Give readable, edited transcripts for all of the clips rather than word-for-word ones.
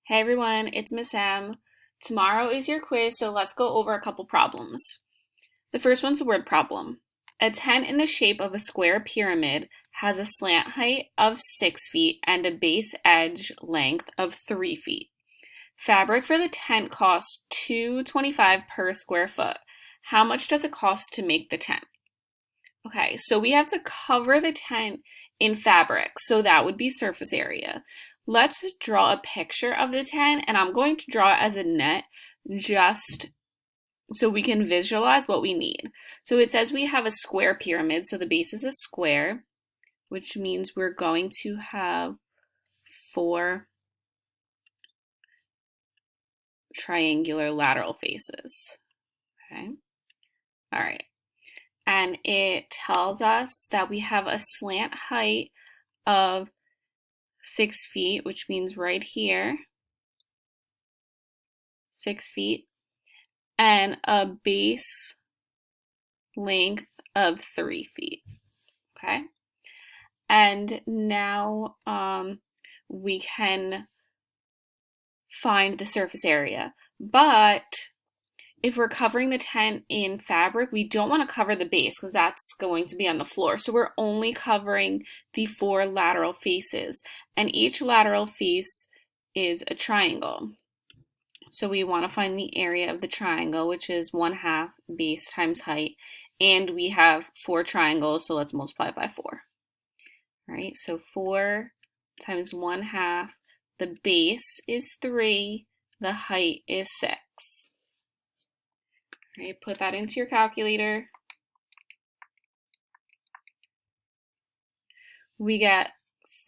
Hey everyone, it's Miss M. Tomorrow is your quiz, so let's go over a couple problems. The first one's a word problem. A tent in the shape of a square pyramid has a slant height of 6 feet and a base edge length of 3 feet. Fabric for the tent costs $2.25 per square foot. How much does it cost to make the tent? Okay, so we have to cover the tent in fabric, so that would be surface area. Let's draw a picture of the tent, and I'm going to draw it as a net just so we can visualize what we need. So it says we have a square pyramid, so the base is a square, which means we're going to have 4 triangular lateral faces. Okay, all right. And it tells us that we have a slant height of 6 feet, which means right here, 6 feet, and a base length of 3 feet. Okay, and now we can find the surface area, but if we're covering the tent in fabric, we don't want to cover the base because that's going to be on the floor. So we're only covering the 4 lateral faces, and each lateral face is a triangle. So we want to find the area of the triangle, which is 1/2 base times height, and we have 4 triangles, so let's multiply by 4. All right, so 4 times 1/2, the base is 3, the height is 6. All right, put that into your calculator. We get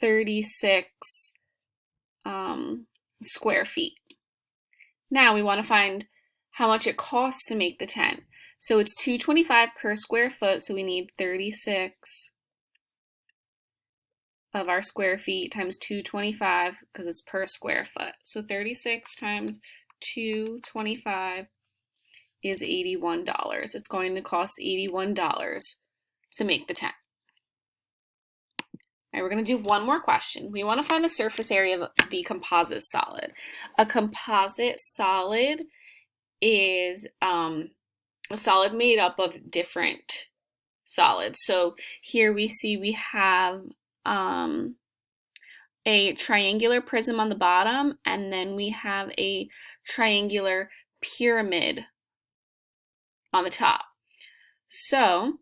36 square feet. Now we want to find how much it costs to make the tent. So it's $2.25 per square foot, so we need 36 of our square feet times $2.25 because it's per square foot. So 36 times $2.25 is $81. It's going to cost $81 to make the tent. All right, we're going to do one more question. We want to find the surface area of the composite solid. A composite solid is a solid made up of different solids. So here we see we have a triangular prism on the bottom, and then we have a triangular pyramid on the top. So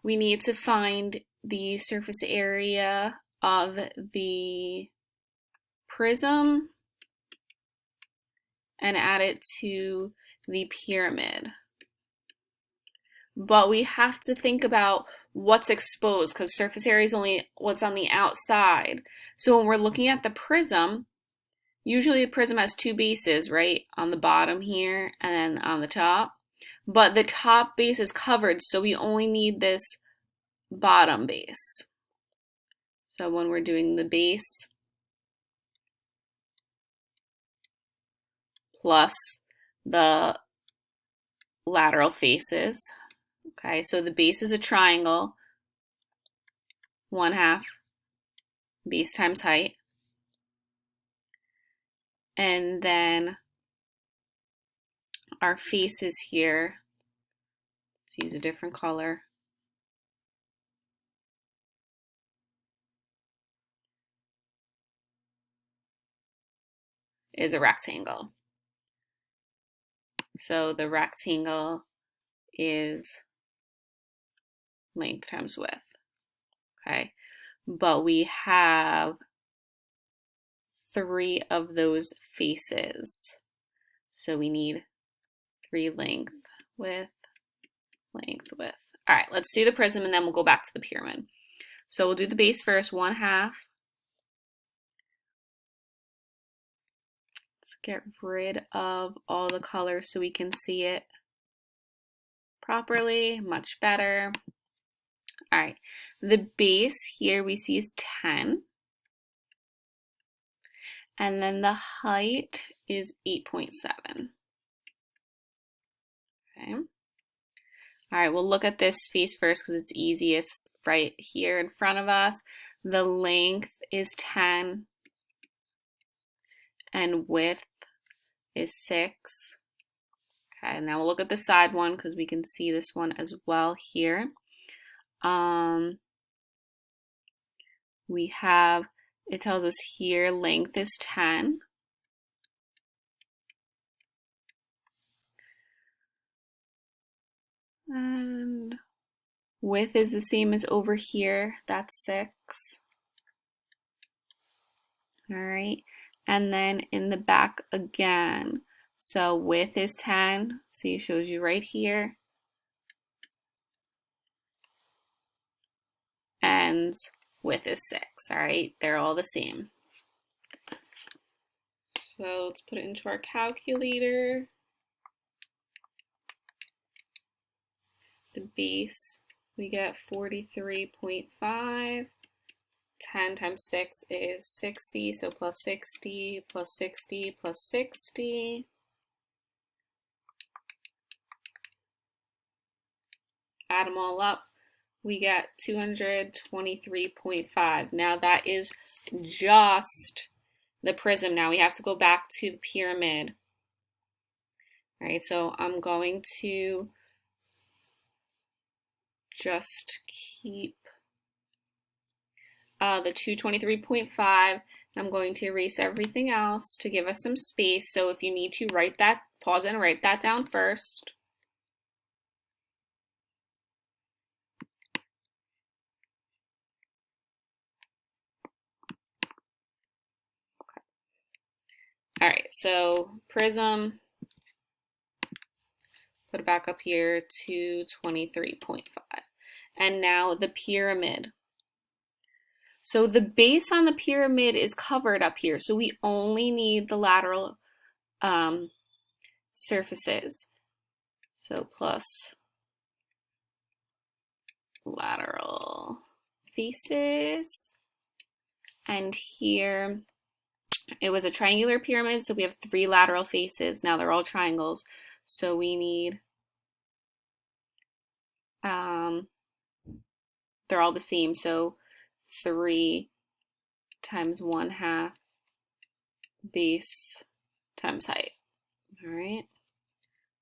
we need to find the surface area of the prism and add it to the pyramid. But we have to think about what's exposed because surface area is only what's on the outside. So when we're looking at the prism, usually the prism has 2 bases, right? On the bottom here and then on the top. But the top base is covered, so we only need this bottom base. So when we're doing the base plus the lateral faces, okay, so the base is a triangle, 1/2 base times height, and then our faces here, let's use a different color. Is a rectangle. So the rectangle is length times width, okay? But we have 3 of those faces. So we need 3 length, width, length, width. All right, let's do the prism and then we'll go back to the pyramid. So we'll do the base first, 1/2. Let's get rid of all the colors so we can see it properly, much better. All right, the base here we see is 10. And then the height is 8.7. Okay. All right, we'll look at this face first because it's easiest right here in front of us. The length is 10. and width is 6. Okay, now we'll look at the side one because we can see this one as well here. We have, it tells us here length is 10. And width is the same as over here, that's 6. All right, and then in the back again, so width is 10, see it shows you right here. And width is 6, all right? They're all the same. So let's put it into our calculator. The base, we get 43.5. 10 times 6 is 60, so plus 60, plus 60, plus 60. Add them all up, we get 223.5. Now that is just the prism. Now we have to go back to the pyramid. All right, so I'm going to just keep the 223.5, and I'm going to erase everything else to give us some space. So if you need to write that, pause and write that down first. Okay. All right, so prism, put it back up here to 23.5. And now the pyramid. So the base on the pyramid is covered up here, so we only need the lateral surfaces. So plus lateral faces. And here it was a triangular pyramid, so we have 3 lateral faces. Now they're all triangles, so we need, they're all the same, so 3 times 1/2 base times height. All right,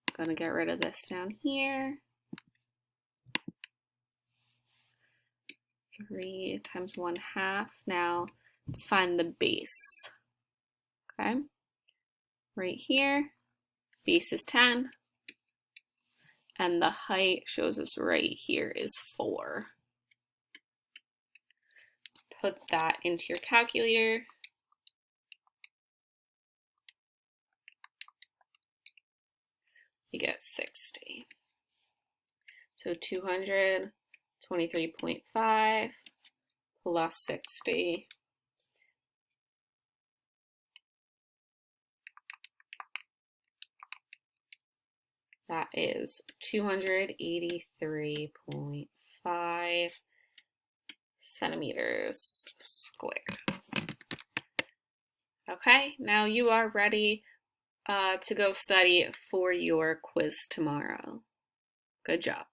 I'm gonna get rid of this down here. 3 times 1/2. Now let's find the base. Okay, right here, base is 10, and the height shows us right here is 4. Put that into your calculator. You get 60. So 223.5 plus 60. That is 283.5 centimeters squared. Okay, now you are ready to go study for your quiz tomorrow. Good job.